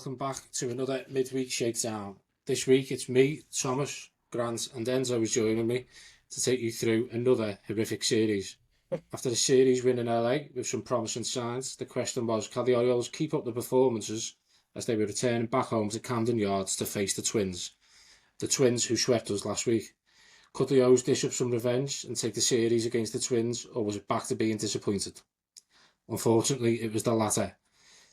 welcome back to another Midweek Shakedown. This week it's me, Thomas, Grant and Enzo is joining me to take you through another horrific series. After the series win in LA with some promising signs, the question was, can the Orioles keep up the performances as they were returning back home to Camden Yards to face the Twins who swept us last week? Could the O's dish up some revenge and take the series against the Twins, or was it back to being disappointed? Unfortunately, it was the latter.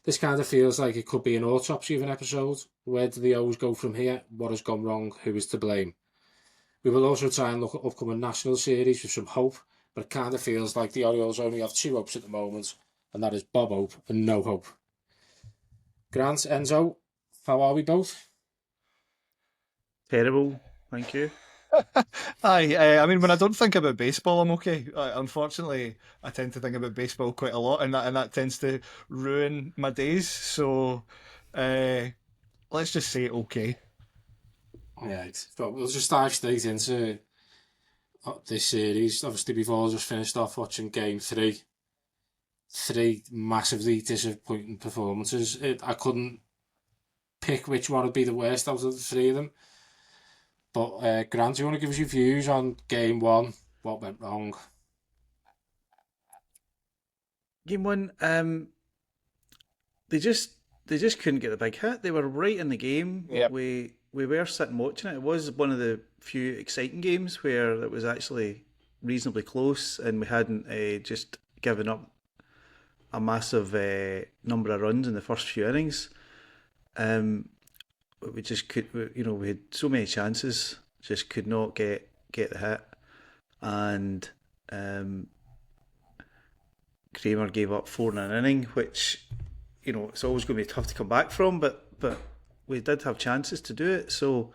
This kind of feels like it could be an autopsy of an episode. Where do the O's go from here? What has gone wrong? Who is to blame? We will also try and look at upcoming national series with some hope, but it kind of feels like the Orioles only have two hopes at the moment, and that is Bob Hope and no hope. Grant, Enzo, how are we both? Terrible, thank you. Aye, I mean, when I don't think about baseball, I'm okay. Unfortunately, I tend to think about baseball quite a lot, and that tends to ruin my days. So, let's just say okay. Right, but we'll just dive straight into this series. Obviously, we've all just finished off watching Game 3. Three massively disappointing performances. I couldn't pick which one would be the worst out of the three of them. But Grant, do you want to give us your views on Game 1? What went wrong? Game 1, they just couldn't get the big hit. They were right in the game. Yep. We were sitting watching it. It was one of the few exciting games where it was actually reasonably close, and we hadn't just given up a massive number of runs in the first few innings. We just could, we had so many chances, just could not get the hit, and Kramer gave up 4 in an inning, which it's always going to be tough to come back from, but we did have chances to do it. So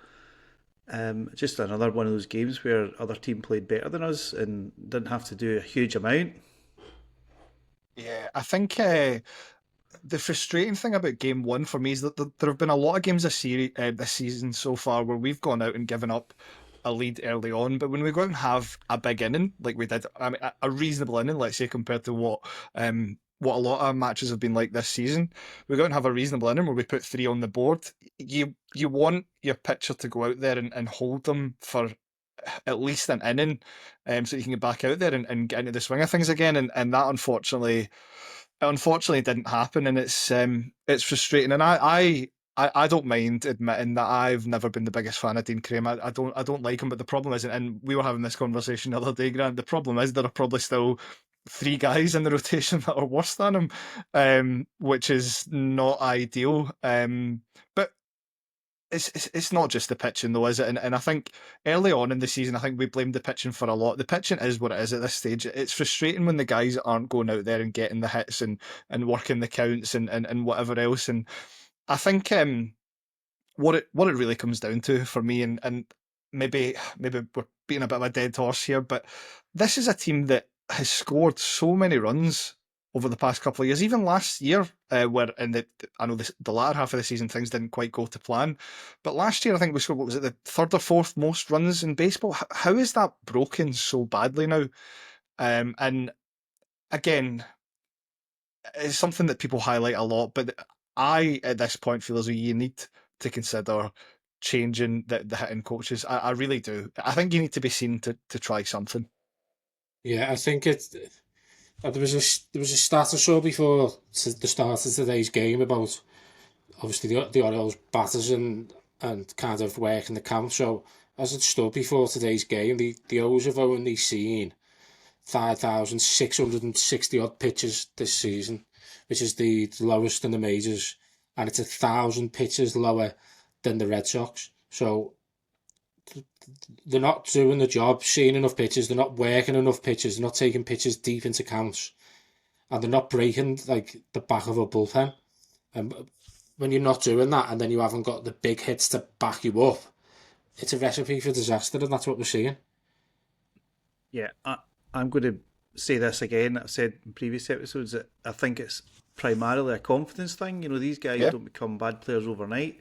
just another one of those games where other team played better than us and didn't have to do a huge amount. Yeah, I think the frustrating thing about Game 1 for me is that there have been a lot of games this season so far where we've gone out and given up a lead early on, but when we go out and have a big inning, like we did, I mean, a reasonable inning, let's say, compared to what a lot of matches have been like this season, we go out and have a reasonable inning where we put 3 on the board. You want your pitcher to go out there and hold them for at least an inning, so you can get back out there and get into the swing of things again, and that unfortunately didn't happen, and it's frustrating. And I don't mind admitting that I've never been the biggest fan of Dean Kramer. I don't like him, but the problem is, and we were having this conversation the other day, Grant, the problem is there are probably still 3 guys in the rotation that are worse than him, which is not ideal. But it's not just the pitching though, is it? And I think early on in the season, I think we blamed the pitching for a lot. The pitching is what it is at this stage. It's frustrating when the guys aren't going out there and getting the hits and working the counts and whatever else. And I think what it really comes down to for me, and maybe we're beating a bit of a dead horse here, but this is a team that has scored so many runs over the past couple of years, even last year, where I know the latter half of the season things didn't quite go to plan, but last year I think we scored, what was it, the 3rd or 4th most runs in baseball? How is that broken so badly now? And again, it's something that people highlight a lot, but I at this point feel as though you need to consider changing the hitting coaches. I really do. I think you need to be seen to try something. Yeah, I think there was a stat I saw before the start of today's game about obviously the Orioles batters and kind of working the count. So as it stood before today's game, the O's have only seen 5,660 odd pitches this season, which is the lowest in the majors, and it's 1,000 pitches lower than the Red Sox. So they're not doing the job, seeing enough pitches, they're not working enough pitches, they're not taking pitches deep into counts, and they're not breaking like the back of a bullpen. And when you're not doing that, and then you haven't got the big hits to back you up, it's a recipe for disaster, and that's what we're seeing. Yeah, I'm going to say this again. I've said in previous episodes that I think it's primarily a confidence thing. These guys don't become bad players overnight.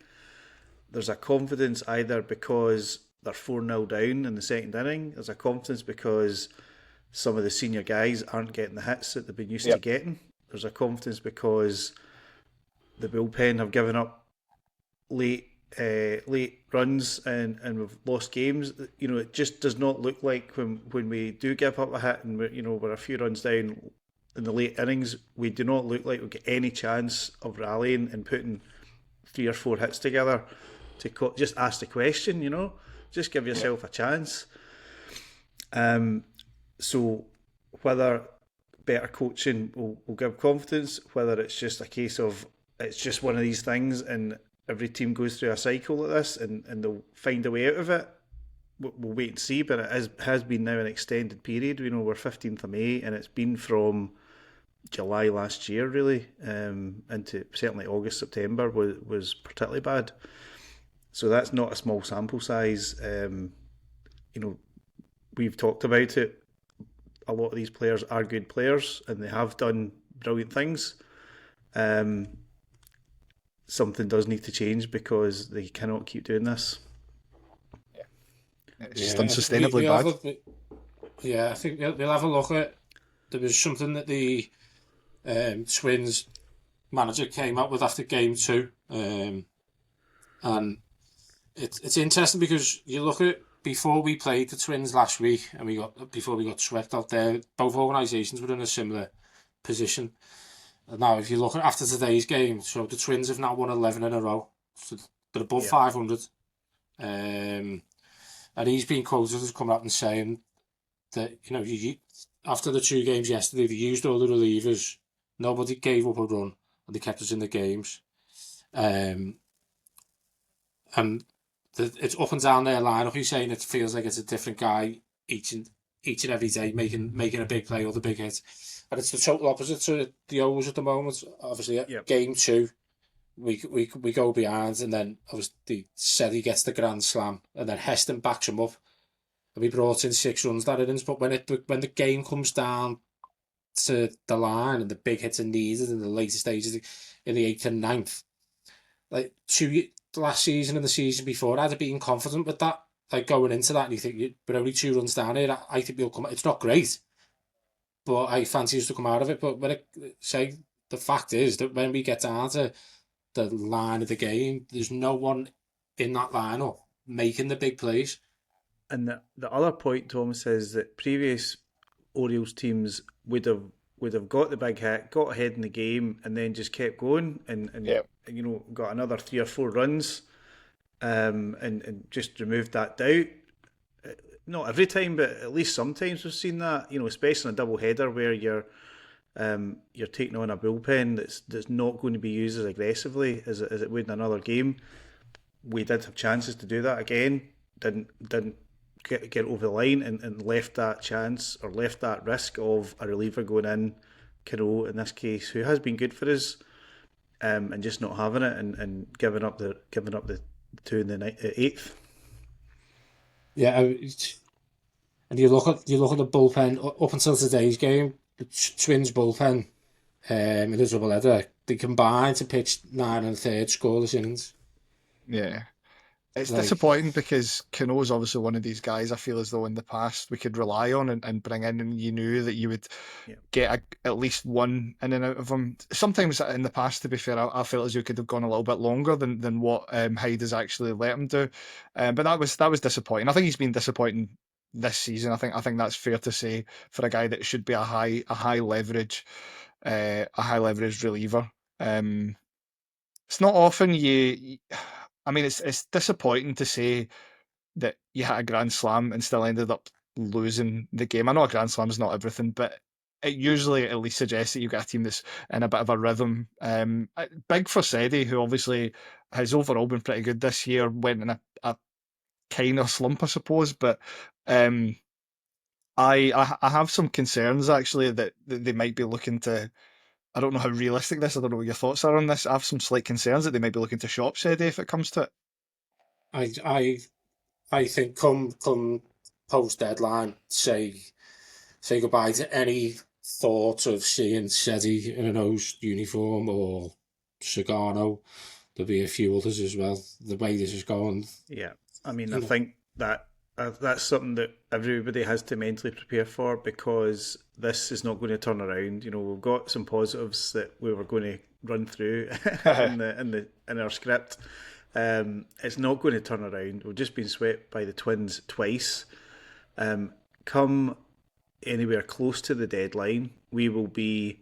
There's a confidence either because they're 4-0 down in the second inning. There's a confidence because some of the senior guys aren't getting the hits that they've been used to getting. There's a confidence because the bullpen have given up late runs and we've lost games. You know, it just does not look like when we do give up a hit and we're a few runs down in the late innings, we do not look like we get any chance of rallying and putting 3 or 4 hits together to just ask the question. Just give yourself a chance. So whether better coaching will give confidence, whether it's just a case of it's just one of these things and every team goes through a cycle like this and they'll find a way out of it, we'll wait and see. But it has been now an extended period. We're 15th of May and it's been from July last year really into certainly August, September was particularly bad. So that's not a small sample size. We've talked about it. A lot of these players are good players and they have done brilliant things. Something does need to change because they cannot keep doing this. It's just unsustainably bad. I think we'll have a look at. There was something that the Twins manager came up with after game 2, and it's interesting because you look at before we played the Twins last week and before we got swept out there, both organisations were in a similar position. Now, if you look at after today's game, so the Twins have now won 11 in a row, so they're above 500. And he's been quoted as coming out and saying that after the 2 games yesterday, they used all the relievers. Nobody gave up a run, and they kept us in the games. And it's up and down their lineup. He's saying it feels like it's a different guy each and every day making a big play or the big hit. And it's the total opposite to the O's at the moment. Obviously, game 2, we go behind, and then obviously Seddy gets the grand slam, and then Heston backs him up. And we brought in 6 runs that innings, but when the game comes down to the line and the big hits are needed in the later stages, in the 8th and 9th, like last season and the season before, I'd have been confident with that. Like going into that, and you think we're only 2 runs down here. I think we'll come. It's not great, but I fancy us to come out of it. But the fact is that when we get down to the line of the game, there's no one in that lineup making the big plays. And the other point, Thomas, is that previous Orioles teams would have got the big hit, got ahead in the game, and then just kept going and got another 3 or 4 runs, and just removed that doubt. Not every time, but at least sometimes we've seen that. Especially in a double header where you're taking on a bullpen that's not going to be used as aggressively as it would in another game. We did have chances to do that again. Didn't get over the line and left that chance or left that risk of a reliever going in, Cano in this case, who has been good for us, and just not having it and giving up the 2 in the 8th. Yeah, and you look at the bullpen up until today's game. The Twins bullpen in the doubleheader, they combined to pitch 9 1/3 scoreless innings. Yeah. It's disappointing because Cano is obviously one of these guys I feel as though in the past we could rely on and bring in, and you knew that you would get at least one in and out of him. Sometimes in the past, to be fair, I felt as you could have gone a little bit longer than what Hyde has actually let him do. But that was disappointing. I think he's been disappointing this season. I think that's fair to say for a guy that should be a high leverage reliever. It's not often it's disappointing to say that you hit a grand slam and still ended up losing the game. I know a grand slam is not everything, but it usually at least suggests that you've got a team that's in a bit of a rhythm. Big for Seddy, who obviously has overall been pretty good this year, went in a kind of slump, I suppose, but I have some concerns actually that they might be looking to. I don't know how realistic this. I don't know what your thoughts are on this. I have some slight concerns that they might be looking to shop Seddy if it comes to it. I think come post deadline, say goodbye to any thought of seeing Seddy in an O's uniform or Sagano. There'll be a few others as well. The way this is going. Yeah, I think that's something that everybody has to mentally prepare for, because this is not going to turn around. We've got some positives that we were going to run through in our script, It's not going to turn around. We've just been swept by the Twins twice. Come anywhere close to the deadline, we will be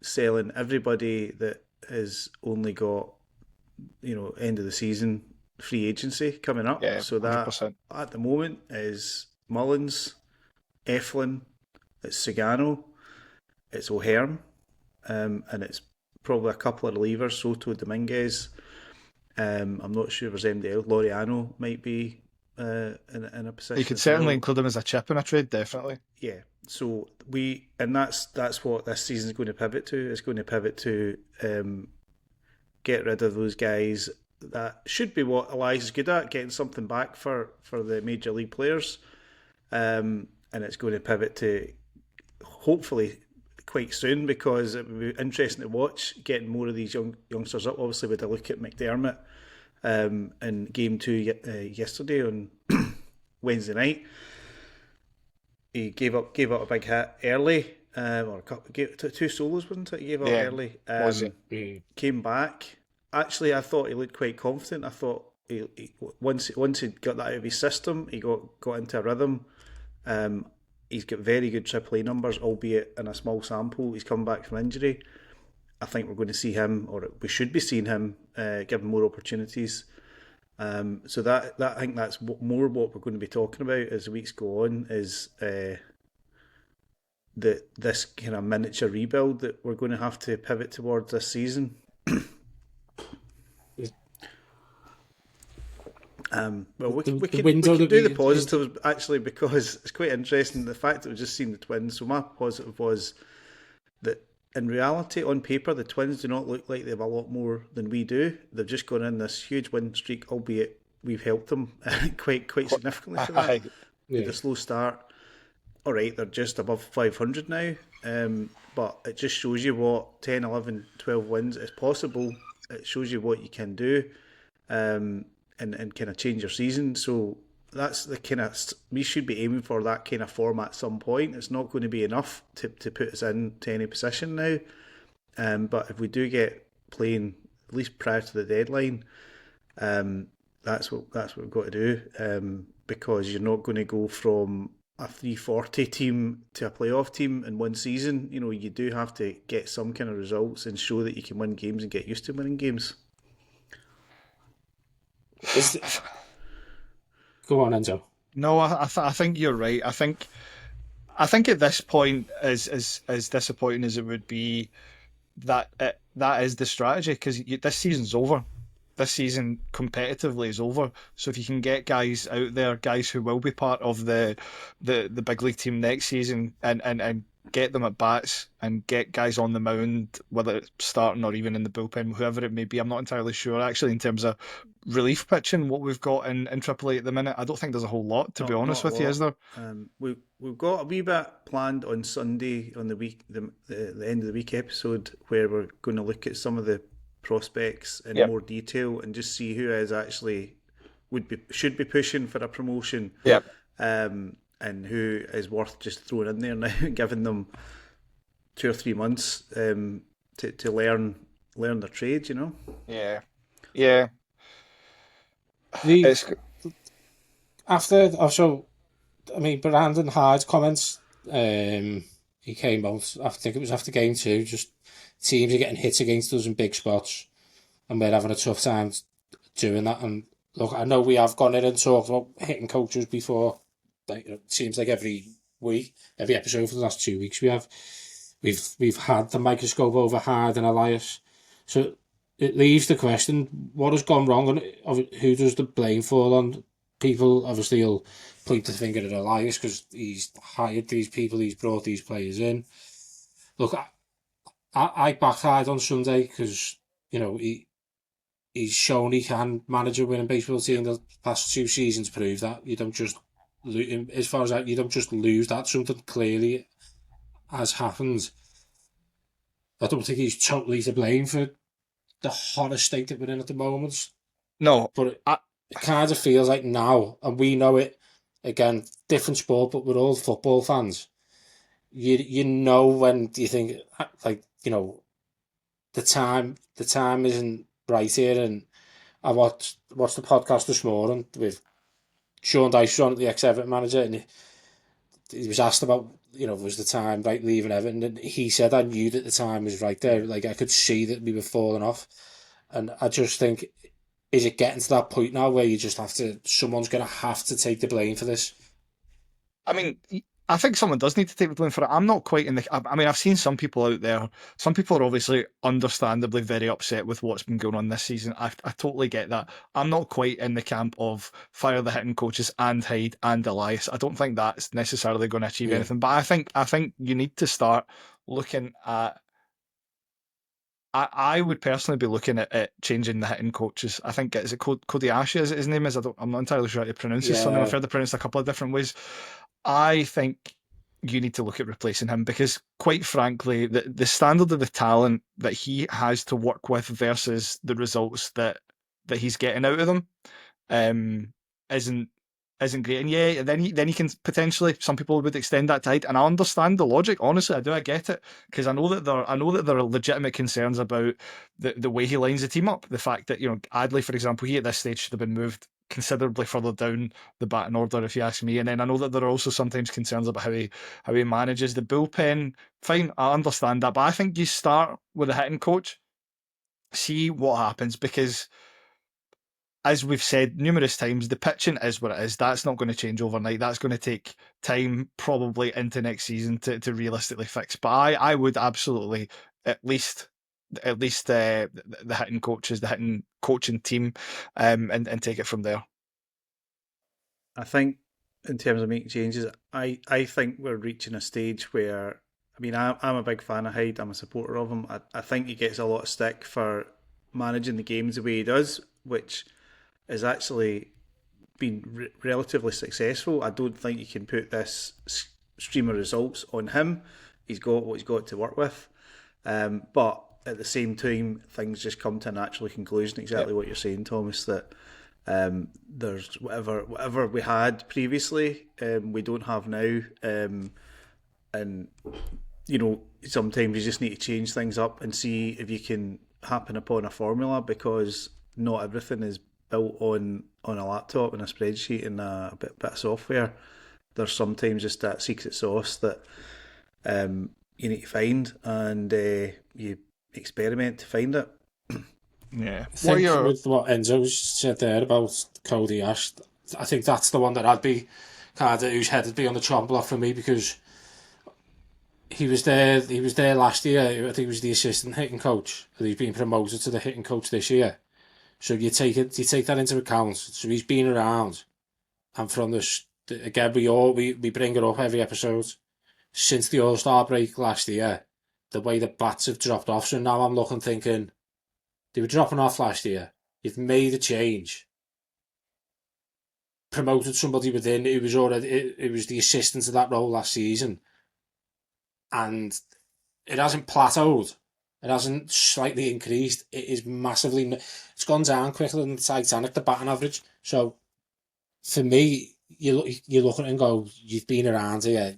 selling everybody that has only got, end of the season free agency coming up. Yeah, so that 100%. at the moment is Mullins, Eflin, it's Sagano, it's O'Hearn, and it's probably a couple of relievers, Soto, Dominguez. I'm not sure if there's anybody else. Laureano might be in a position. You could certainly include him as a chip in a trade, definitely. Yeah. So that's what this season's going to pivot to. It's going to pivot to get rid of those guys. That should be what Elias is good at, getting something back for the major league players. And it's going to pivot to, hopefully, quite soon, because it would be interesting to watch getting more of these youngsters up. Obviously, with a look at McDermott in Game 2 yesterday on Wednesday night. He gave up a big hit early, gave two solos, wasn't it? He gave up early. Was it? Came back. Actually, I thought he looked quite confident. I thought he once he got that out of his system, he got into a rhythm. He's got very good AAA numbers, albeit in a small sample. He's come back from injury. I think we're going to see him, or we should be seeing him, given more opportunities. So that I think that's more what we're going to be talking about as the weeks go on, is this kind of miniature rebuild that we're going to have to pivot towards this season. We can do the positives, actually, because it's quite interesting, the fact that we've just seen the Twins. So my positive was that in reality, on paper, the Twins do not look like they have a lot more than we do. They've just gone in this huge win streak, albeit we've helped them quite significantly for that. With a slow start. All right, they're just above 500 now, but it just shows you what 10, 11, 12 wins is possible. It shows you what you can do. And kind of change your season. So that's the kind of, we should be aiming for that kind of form at some point. It's not going to be enough to put us into any position now. But if we do get playing at least prior to the deadline, that's what we've got to do. Because you're not going to go from a 340 team to a playoff team in one season. You do have to get some kind of results and show that you can win games and get used to winning games. Go on, Enzo. No, I think you're right. I think at this point, as disappointing as it would be, that is the strategy, because this season's over. This season competitively is over. So if you can get guys out there, guys who will be part of the big league team next season, and get them at bats and get guys on the mound, whether it's starting or even in the bullpen, whoever it may be. I'm not entirely sure, actually, in terms of relief pitching, what we've got in AAA at the minute. I don't think there's a whole lot, to be honest with you, is there? We've got a wee bit planned on Sunday, on the week, the end of the week episode, where we're going to look at some of the prospects in more detail and just see who is actually should be pushing for a promotion. And who is worth just throwing in there now, giving them 2 or 3 months to learn their trade, Yeah. Brandon Hyde's comments, he came out, I think it was after game 2, just teams are getting hit against us in big spots and we're having a tough time doing that. And look, I know we have gone in and talked about hitting coaches before. It seems like every week, every episode for the last 2 weeks we've had the microscope over Hyde and Elias. So it leaves the question, what has gone wrong and who does the blame fall on? People obviously will point the finger at Elias because he's hired these people, he's brought these players in. Look, I backed Hyde on Sunday because, he's shown he can manage a winning baseball team. The past 2 seasons prove that. You don't just as far as that, you don't just lose that. Something clearly has happened. I don't think he's totally to blame for the horror state that we're in at the moment. No, but it kind of feels like now, and we know it. Again, different sport, but we're all football fans. You know when you think the time isn't right here, and I watched the podcast this morning with Sean Dyche on, the ex-Everton manager, and he was asked about, was the time right leaving Everton, and he said, I knew that the time was right there. Like, I could see that we were falling off. And I just think, is it getting to that point now where you just have to, someone's going to have to take the blame for this? I mean, I think someone does need to take the blame for it. I'm not quite in the. I mean, I've seen some people out there. Some people are obviously understandably very upset with what's been going on this season. I totally get that. I'm not quite in the camp of fire the hitting coaches and Hyde and Elias. I don't think that's necessarily going to achieve anything. But I think you need to start looking at. I would personally be looking at changing the hitting coaches. I think is it Cody Ashe is his name is. I'm not entirely sure how to pronounce his surname. I've heard it pronounced a couple of different ways. I think you need to look at replacing him because, quite frankly, the standard of the talent that he has to work with versus the results that he's getting out of them isn't great. And yeah, then he can potentially, some people would extend that to Hyde, and I understand the logic. Honestly, I do. I get it because I know that there are legitimate concerns about the way he lines the team up. The fact that Adley, for example, he at this stage should have been moved considerably further down the batting order, if you ask me. And then I know that there are also sometimes concerns about how he manages the bullpen. Fine, I understand that, but I think you start with a hitting coach, see what happens, because as we've said numerous times, the pitching is what it is. That's not going to change overnight. That's going to take time, probably into next season, to realistically fix. But I would absolutely at least the hitting coaches, the hitting coaching team, and take it from there. I think in terms of making changes, I think we're reaching a stage where, I mean, I'm a big fan of Hyde. I'm a supporter of him. I think he gets a lot of stick for managing the games the way he does, which has actually been relatively successful. I don't think you can put this stream of results on him. He's got what he's got to work with. But at the same time, things just come to a natural conclusion. Exactly what you're saying, Thomas, that there's whatever we had previously, we don't have now. And, sometimes you just need to change things up and see if you can happen upon a formula, because not everything is built on a laptop and a spreadsheet and a bit of software. There's sometimes just that secret sauce that you need to find, and you experiment to find it. Yeah. I think with what Enzo said there about Cody Ashe, I think that's the one that I'd be kind of, whose head would be on the chopping block for me, because he was there last year. I think he was the assistant hitting coach, and he's been promoted to the hitting coach this year. So you take that into account. So he's been around, and from this again, we bring it up every episode since the All-Star break last year. The way the bats have dropped off. So now I'm thinking they were dropping off last year. You've made a change, promoted somebody within who was it was the assistant to that role last season, and it hasn't plateaued. It hasn't slightly increased. It is massively. It's gone down quicker than the Titanic, the batting average. So, for me, you look at it and go, you've been around here.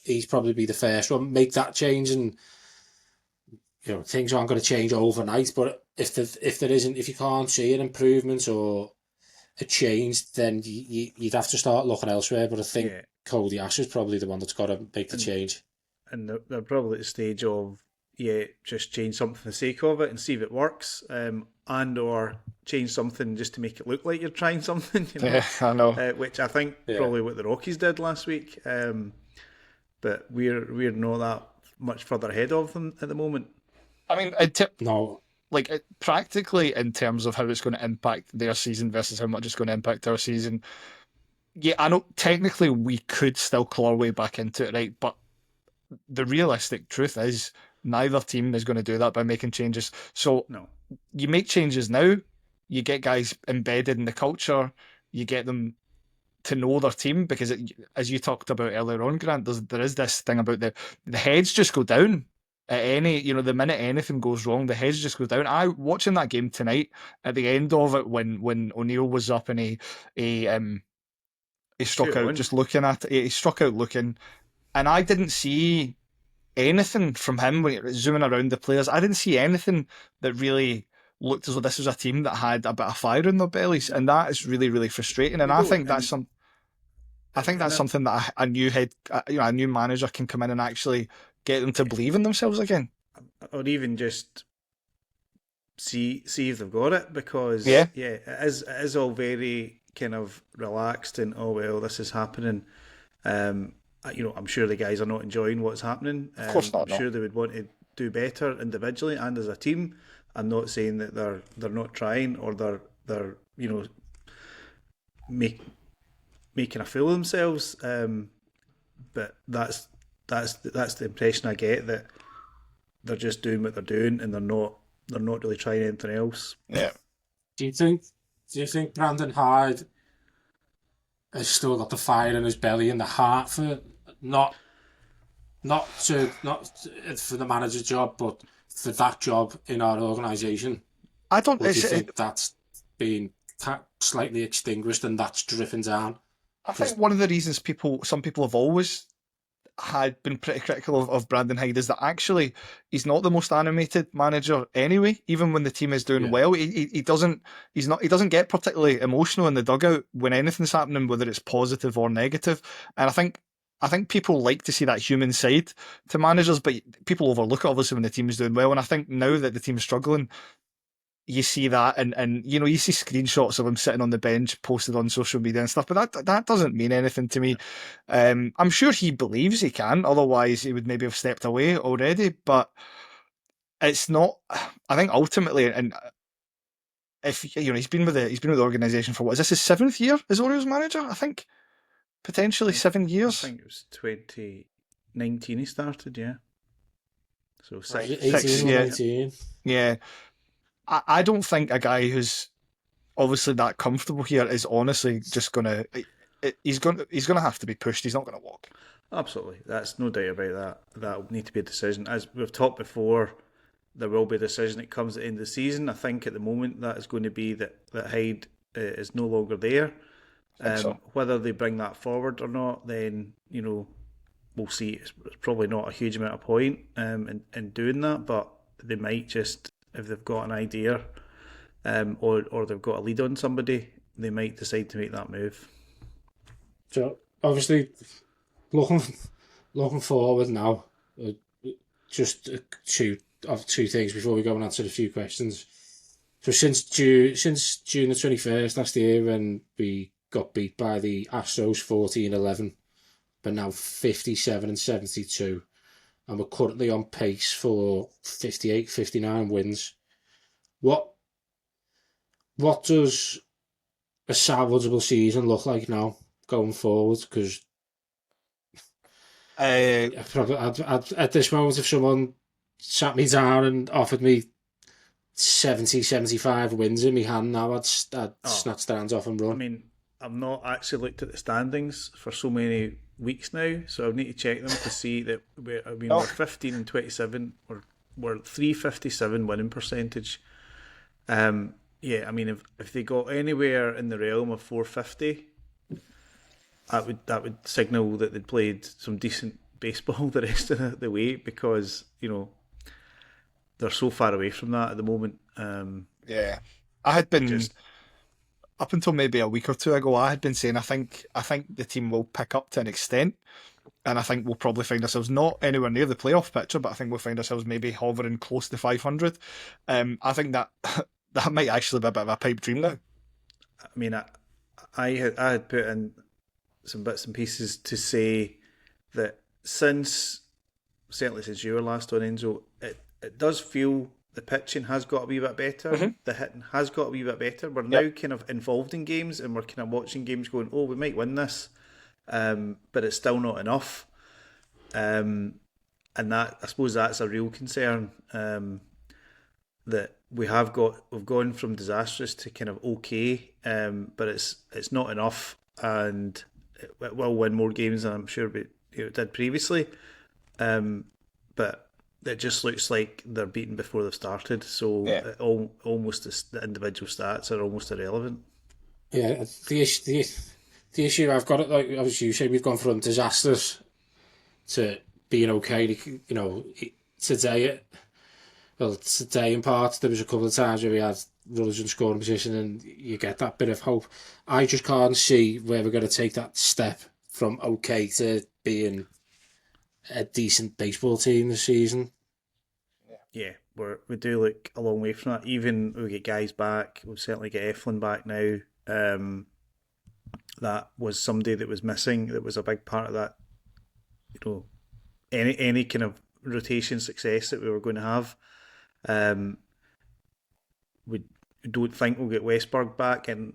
He's probably be the first one. Make that change, and things aren't going to change overnight. But if you can't see an improvement or a change, then you'd have to start looking elsewhere. But I think Cody Ashe is probably the one that's got to make the change. And they're probably at the stage of, just change something for the sake of it and see if it works, and or change something just to make it look like you're trying something. Yeah, I know. Which I think probably what the Rockies did last week. But we're not that much further ahead of them at the moment. I mean, no. Like, practically in terms of how it's going to impact their season versus how much it's going to impact our season. Yeah, I know technically we could still claw our way back into it, right? But the realistic truth is neither team is going to do that by making changes. So no, you make changes now, you get guys embedded in the culture, you get them to know their team, because as you talked about earlier on, Grant, there is this thing about the heads just go down at any, the minute anything goes wrong, the heads just go down. Watching that game tonight, at the end of it, when O'Neill was up and he struck out just looking at it, he struck out looking, and I didn't see anything from him when he was zooming around the players. I didn't see anything that really looked as though this was a team that had a bit of fire in their bellies, and that is really, really frustrating. And I think that's something that a new a new manager can come in and actually get them to believe in themselves again, or even just see if they've got it, because it is all very kind of relaxed and this is happening. I'm sure the guys are not enjoying what's happening. Of course not. I'm sure they would want to do better individually and as a team. I'm not saying that they're not trying or they're making a fool of themselves. But that's the impression I get, that they're just doing what they're doing and they're not really trying anything else. Yeah. Do you think Brandon Hyde has still got the fire in his belly and the heart for not for the manager job, but for that job in our organisation? I don't. Do you think that's been slightly extinguished and that's dripping down? I think one of the reasons some people have always had been pretty critical of Brandon Hyde is that actually he's not the most animated manager anyway. Even when the team is doing well, he doesn't get particularly emotional in the dugout when anything's happening, whether it's positive or negative. And I think people like to see that human side to managers, but people overlook it obviously when the team is doing well. And I think now that the team's struggling, you see that, and you see screenshots of him sitting on the bench posted on social media and stuff, but that doesn't mean anything to me. I'm sure he believes he can, otherwise he would maybe have stepped away already, but it's not. I think ultimately, and if he's been with the organisation for, what is this, his 7th year as Orioles manager? I think potentially 7 years. I think it was 2019 he started, yeah. So 18. Yeah. I don't think a guy who's obviously that comfortable here is honestly just gonna. He's gonna have to be pushed. He's not gonna walk. Absolutely, that's no doubt about that. That will need to be a decision. As we've talked before, there will be a decision that comes at the end of the season. I think at the moment that is going to be that Hyde is no longer there. So. Whether they bring that forward or not, then we'll see. It's probably not a huge amount of point in doing that, but they might just, if they've got an idea or they've got a lead on somebody, they might decide to make that move. So obviously, looking forward now, just two things before we go and answer a few questions. So since June the 21st last year, when we got beat by the Astros 14-11, but now 57-72. And we're currently on pace for 58-59 wins. What does a salvageable season look like now going forward? Because at this moment, if someone sat me down and offered me 70-75 wins in my hand now, I'd snatch the hands off and run. I mean, I've not actually looked at the standings for so many weeks now, so I need to check them to see that we're 15-27, we're 357 winning percentage. I mean, if they got anywhere in the realm of 450, that would signal that they'd played some decent baseball the rest of the way, because they're so far away from that at the moment. I had been up until maybe a week or two ago, I had been saying I think the team will pick up to an extent, and I think we'll probably find ourselves not anywhere near the playoff picture, but I think we'll find ourselves maybe hovering close to 500. I think that might actually be a bit of a pipe dream now. I mean, I had put in some bits and pieces to say that certainly since you were last on, Enzo, it does feel the pitching has got a wee bit better. Mm-hmm. The hitting has got a wee bit better. We're now kind of involved in games, and we're kind of watching games going, we might win this, but it's still not enough. And that, I suppose that's a real concern, that we've gone from disastrous to kind of okay, but it's not enough, and it will win more games than I'm sure it did previously. But it just looks like they're beaten before they've started, so almost the individual stats are almost irrelevant. Yeah, the issue I've got, like as you say, we've gone from disasters to being okay. Today Well, today in part, there was a couple of times where we had runners in scoring position and you get that bit of hope. I just can't see where we're going to take that step from okay to being a decent baseball team this season. Yeah, we do look a long way from that. Even we get guys back, we'll certainly get Eflin back now. That was somebody that was missing. That was a big part of that. Any kind of rotation success that we were going to have. We don't think we'll get Westberg back in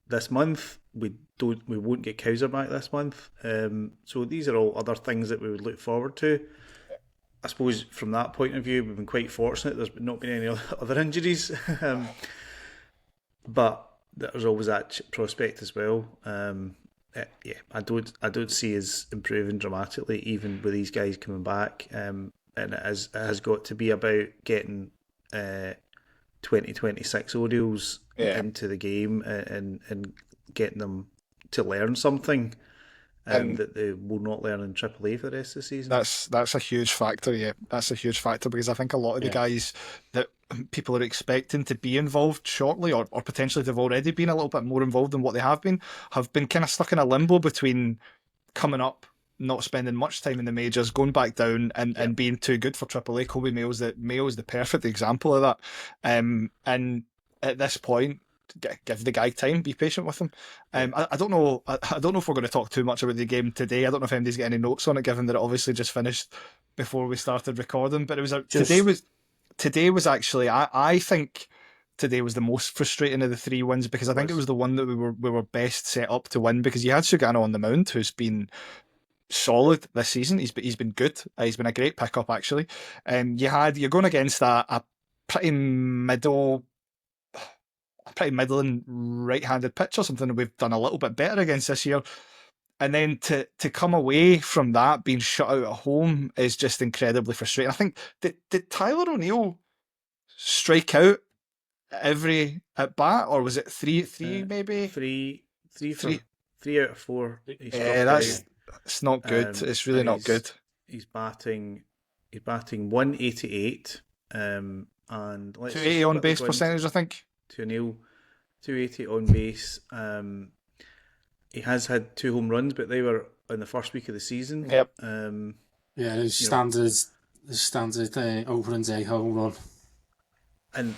this month. We won't get Kowser back this month. So these are all other things that we would look forward to. I suppose from that point of view, we've been quite fortunate. There's not been any other injuries, but there's always that prospect as well. I don't see us improving dramatically, even with these guys coming back. And it has got to be about getting 2026 Orioles into the game and getting them to learn something. That they will not learn in AAA for the rest of the season. That's a huge factor, yeah. That's a huge factor because I think a lot of the guys that people are expecting to be involved shortly or potentially they've already been a little bit more involved than what they have been kind of stuck in a limbo between coming up, not spending much time in the majors, going back down and being too good for AAA. Kobe Mayo's the perfect example of that. And at this point, give the guy time, be patient with him. I don't know if we're going to talk too much about the game today. I don't know if anybody's got any notes on it, given that it obviously just finished before we started recording. But it was today was actually I think today was the most frustrating of the three wins because I think it was the one that we were best set up to win because you had Sugano on the mound who's been solid this season. He's been good. He's been a great pickup actually. You're going against a pretty middling right-handed pitcher, something that we've done a little bit better against this year. And then to come away from that being shut out at home is just incredibly frustrating. I think did Tyler O'Neill strike out every at bat, or was it three maybe? Three out of four. Yeah, it's not good. It's really not good. He's batting 188 and 280 on base percentage, I think. To O'Neill, 280 on base. He has had 2 home runs, but they were in the first week of the season. Yep. His standard opening day home run. And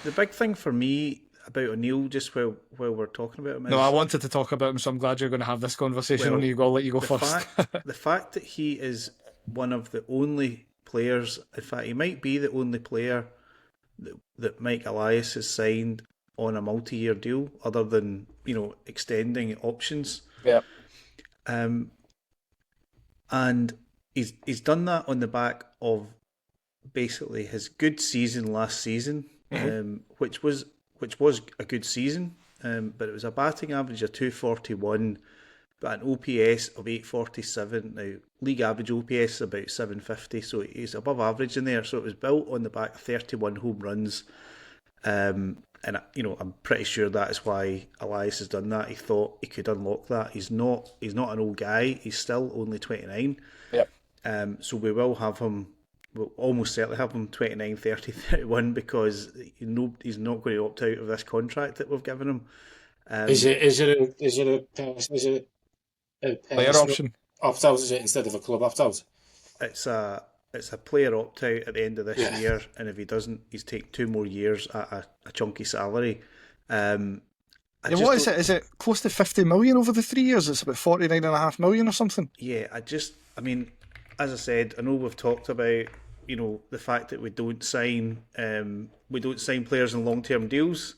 the big thing for me about O'Neill, just while we're talking about him, no, I wanted to talk about him, so I'm glad you're going to have this conversation. I'll let you go first. The fact that he is one of the only players, in fact, he might be the only player that Mike Elias has signed on a multi-year deal, other than extending options. Yeah. And he's done that on the back of basically his good season last season, which was a good season, but it was a batting average of 241, but an OPS of 847. Now, league average OPS is about 750, so he's above average in there. So it was built on the back of 31 home runs, and I'm pretty sure that is why Elias has done that. He thought he could unlock that. He's not an old guy. He's still only 29. Yep. So we will have him. We'll almost certainly have him 29, 30, 31 because he's not going to opt out of this contract that we've given him. Is it a player option opt out? Is it instead of a club opt out? It's a player opt out at the end of this year, and if he doesn't, he's taking 2 more years at a chunky salary. What is it? Is it close to 50 million over the 3 years? It's about 49.5 million or something. Yeah, as I said, I know we've talked about the fact that we don't sign players in long-term deals,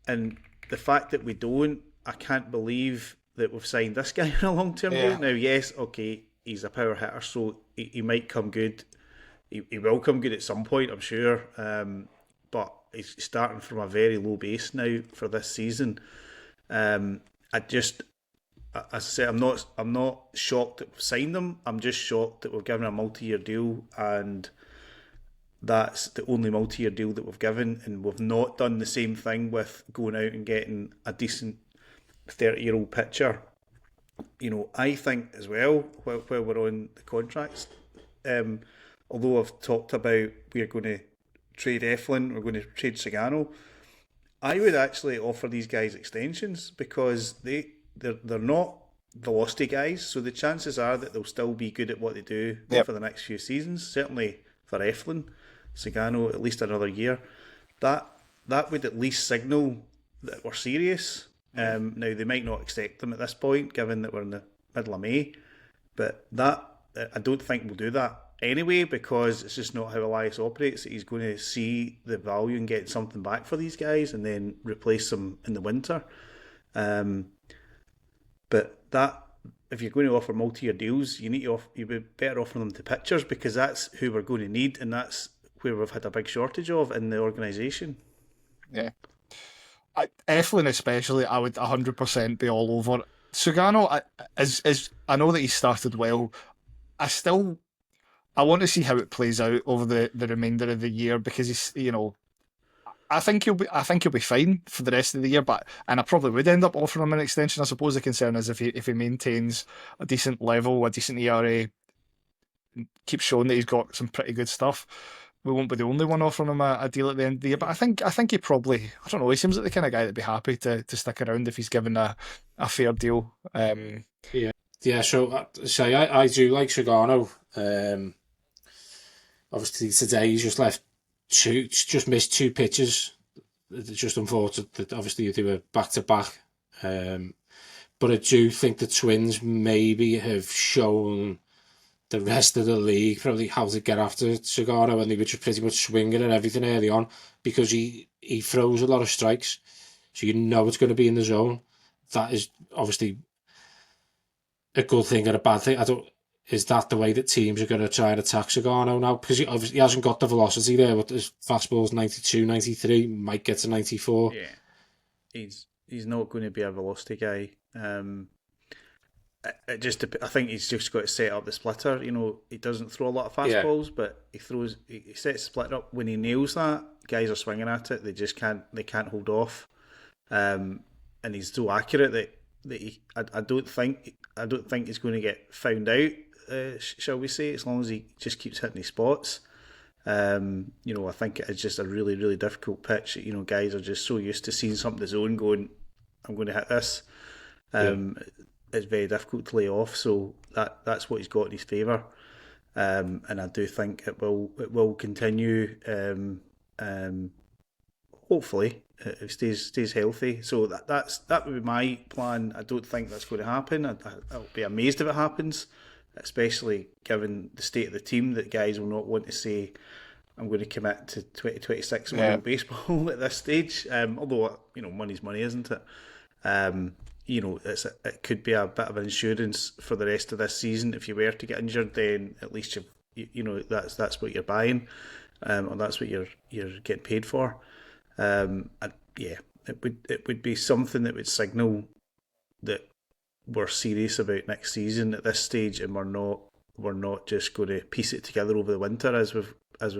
and the fact that we don't, I can't believe that we've signed this guy on a long-term deal. Now, yes, okay, he's a power hitter, so he might come good. He will come good at some point, I'm sure. But he's starting from a very low base now for this season. As I say, I'm not shocked that we've signed them. I'm just shocked that we've given a multi-year deal, and that's the only multi-year deal that we've given, and we've not done the same thing with going out and getting a decent 30-year-old pitcher. I think as well, while we're on the contracts, although I've talked about we're going to trade Eflin, we're going to trade Sagano. I would actually offer these guys extensions because they're not velocity guys, so the chances are that they'll still be good at what they do for the next few seasons. Certainly for Eflin, Sagano, at least another year. That would at least signal that we're serious. Now they might not accept them at this point, given that we're in the middle of May, but that I don't think we'll do that anyway, because it's just not how Elias operates. He's going to see the value in getting something back for these guys and then replace them in the winter. But that, if you're going to offer multi-year deals, you'd be better offering them to pitchers, because that's who we're going to need, and that's where we've had a big shortage of in the organisation. Yeah. Eflin especially, I would 100% be all over. Sugano, I know that he started well. I want to see how it plays out over the remainder of the year, because he's, I think he'll be fine for the rest of the year, and I probably would end up offering him an extension. I suppose the concern is if he maintains a decent level, a decent ERA, keeps showing that he's got some pretty good stuff, we won't be the only one offering him a deal at the end of the year. But I think he probably, I don't know, he seems like the kind of guy that'd be happy to stick around if he's given a fair deal. Yeah. So I do like Sagano. Obviously today he's just missed 2 pitches. It's just unfortunate that obviously you do a back-to-back. But I do think the Twins maybe have shown the rest of the league probably how to get after Sagano, and they were just pretty much swinging at everything early on, because he throws a lot of strikes, so you know it's going to be in the zone. That is obviously a good thing and a bad thing. Is that the way that teams are going to try and attack Sagano now? Because he hasn't got the velocity there, but his fastball's 92, 93, might get to 94. Yeah, he's not going to be a velocity guy. I think he's just got to set up the splitter. He doesn't throw a lot of fastballs, but he sets the splitter up. When he nails that, guys are swinging at it. They can't hold off. And he's so accurate that I don't think he's going to get found out. Shall we say, as long as he just keeps hitting his spots. I think it's just a really, really difficult pitch. Guys are just so used to seeing something in the zone going, I'm going to hit this. It's very difficult to lay off, so that's what he's got in his favour. And I do think it will continue. Hopefully, if he stays healthy. So that would be my plan. I don't think that's going to happen. I'll be amazed if it happens, especially given the state of the team, that guys will not want to say, I'm going to commit to 2026 baseball at this stage. Although, money's money, isn't it? It could be a bit of insurance for the rest of this season. If you were to get injured, then at least that's what you're buying, or that's what you're getting paid for. It would be something that would signal that we're serious about next season at this stage, and we're not just going to piece it together over the winter as we've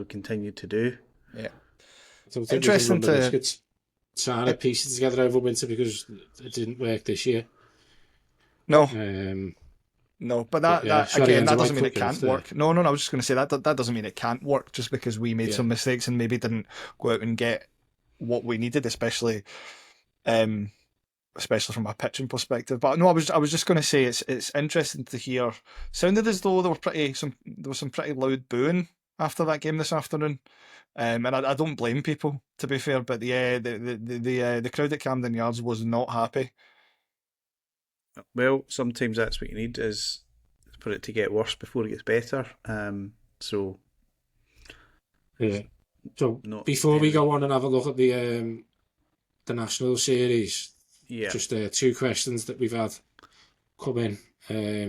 continued to do. Yeah, so interesting to trying to piece it together over winter, because it didn't work this year. No, but that doesn't mean it can't work. No, I was just going to say that doesn't mean it can't work just because we made some mistakes and maybe didn't go out and get what we needed, especially from a pitching perspective. But no, I was just going to say it's interesting to hear. Sounded as though there was some pretty loud booing after that game this afternoon. And I don't blame people, to be fair, but the crowd at Camden Yards was not happy. Well, sometimes that's what you need, is for it to get worse before it gets better. So before we go on and have a look at the National Series, just 2 questions that we've had come in.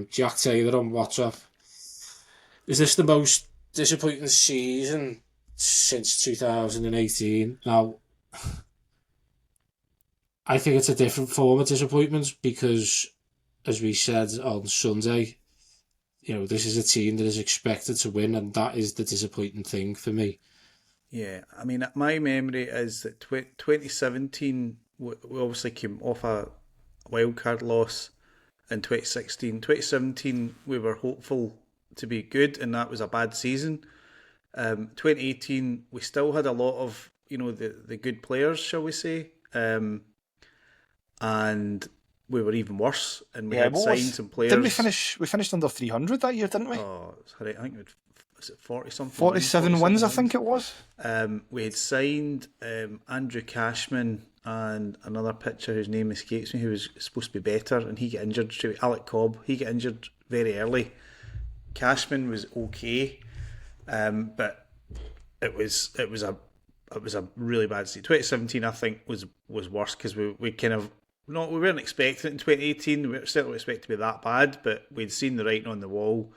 Jack Taylor on WhatsApp: is this the most disappointing season since 2018? Now, I think it's a different form of disappointment, because, as we said on Sunday, this is a team that is expected to win, and that is the disappointing thing for me. Yeah, I mean, my memory is that 2017, we obviously came off a wildcard loss in 2016. 2017, we were hopeful to be good, and that was a bad season. 2018, we still had a lot of the good players, shall we say, and we were even worse, and we had signed some players. Didn't we finish? We finished under 300 that year, didn't we? Oh, sorry, I think was it 40 something? 47 wins, I think it was. We had signed Andrew Cashman and another pitcher whose name escapes me, who was supposed to be better, and he got injured. Alec Cobb, he got injured very early. Cashman was okay, but it was a really bad season. 2017, I think, was worse because we kind of we weren't expecting it in 2018. We certainly expected to be that bad, but we'd seen the writing on the wall,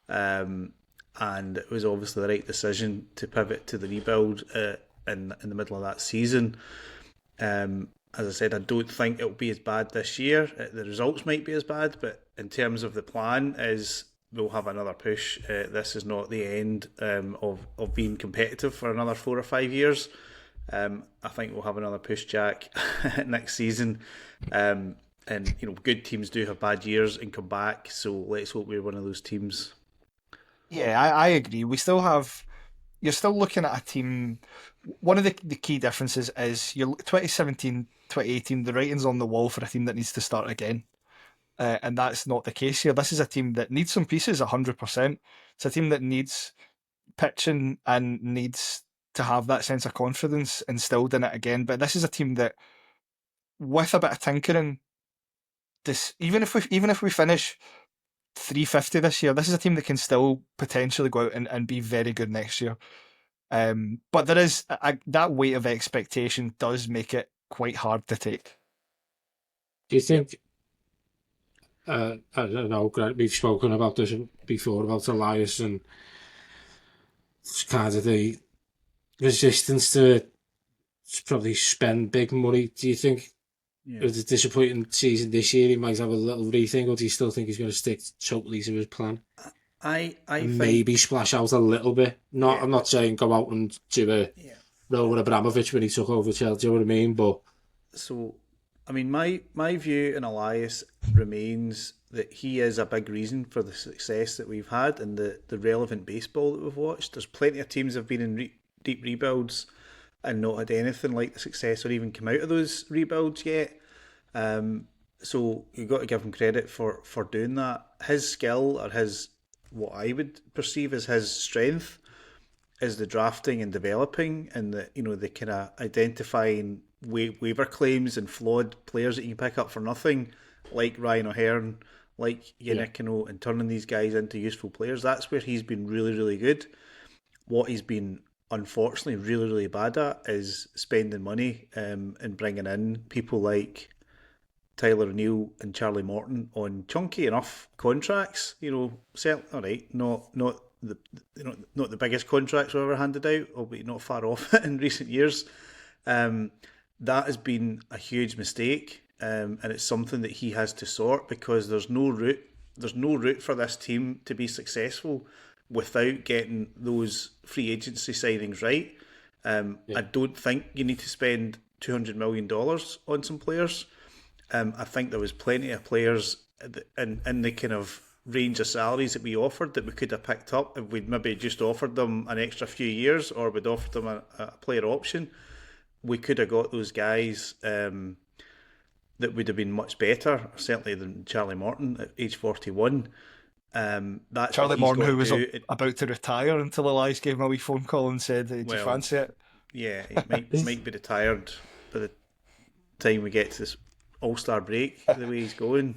and it was obviously the right decision to pivot to the rebuild in the middle of that season. As I said, I don't think it'll be as bad this year. The results might be as bad, but in terms of the plan, we'll have another push. This is not the end of being competitive for another 4 or 5 years. I think we'll have another push, Jack, next season. And good teams do have bad years and come back. So let's hope we're one of those teams. Yeah, I agree. We still have. You're still looking at a team. One of the key differences is 2017, 2018. The writing's on the wall for a team that needs to start again. And that's not the case here. This is a team that needs some pieces 100%. It's a team that needs pitching and needs to have that sense of confidence instilled in it again. But this is a team that, with a bit of tinkering, even if we finish 350 this year, this is a team that can still potentially go out and be very good next year. But there is that weight of expectation does make it quite hard to take. Do you think? I don't know, Grant, we've spoken about this before, about Elias and kind of the resistance to probably spend big money. Do you think with the disappointing season this year he might have a little rethink, or do you still think he's going to stick totally to his plan? I think maybe splash out a little bit. I'm not saying go out and do a Roman Abramovich when he took over Chelsea, do you know what I mean? But so I mean, my view in Elias remains that he is a big reason for the success that we've had and the relevant baseball that we've watched. There's plenty of teams that have been in deep rebuilds and not had anything like the success or even come out of those rebuilds yet. So you've got to give him credit for doing that. His skill, or what I would perceive as his strength, is the drafting and developing, and the kind of identifying waiver claims and flawed players that you can pick up for nothing, like Ryan O'Hearn, like Yannick, and turning these guys into useful players. That's where he's been really, really good. What he's been, unfortunately, really, really bad at is spending money and bringing in people like Tyler O'Neill and Charlie Morton on chunky enough contracts. All right, not the biggest contracts we've ever handed out, albeit not far off in recent years. That has been a huge mistake, and it's something that he has to sort, because there's no route for this team to be successful without getting those free agency signings right. I don't think you need to spend $200 million on some players. I think there was plenty of players in the kind of range of salaries that we offered that we could have picked up if we'd maybe just offered them an extra few years, or we'd offered them a player option. We could have got those guys that would have been much better, certainly than Charlie Morton at age 41. That's Charlie Morton, who was about to retire, until Elias gave him a wee phone call and said, "Do you fancy it?" Yeah, he might be retired by the time we get to this All-Star break, the way he's going.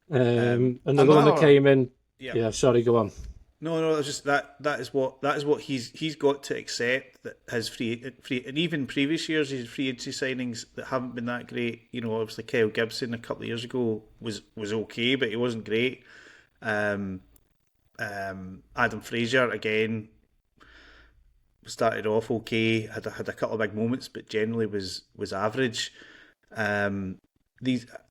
Another one that came in. Yeah, sorry, go on. No, it's just that is what he's got to accept, that his free and even previous years, his free agency signings that haven't been that great. Obviously Kyle Gibson a couple of years ago was okay, but he wasn't great. Adam Frazier again started off okay, had a couple of big moments, but generally was average.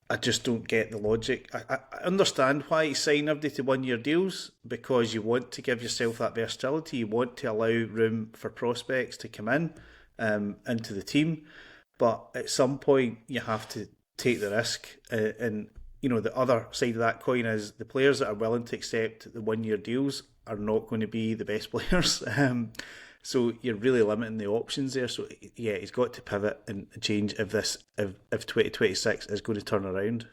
I just don't get the logic. I understand why you sign everybody to 1 year deals, because you want to give yourself that versatility. You want to allow room for prospects to come in into the team, but at some point you have to take the risk. And the other side of that coin is the players that are willing to accept the 1 year deals are not going to be the best players. So you're really limiting the options there. So yeah, he's got to pivot and change if 2026 is going to turn around.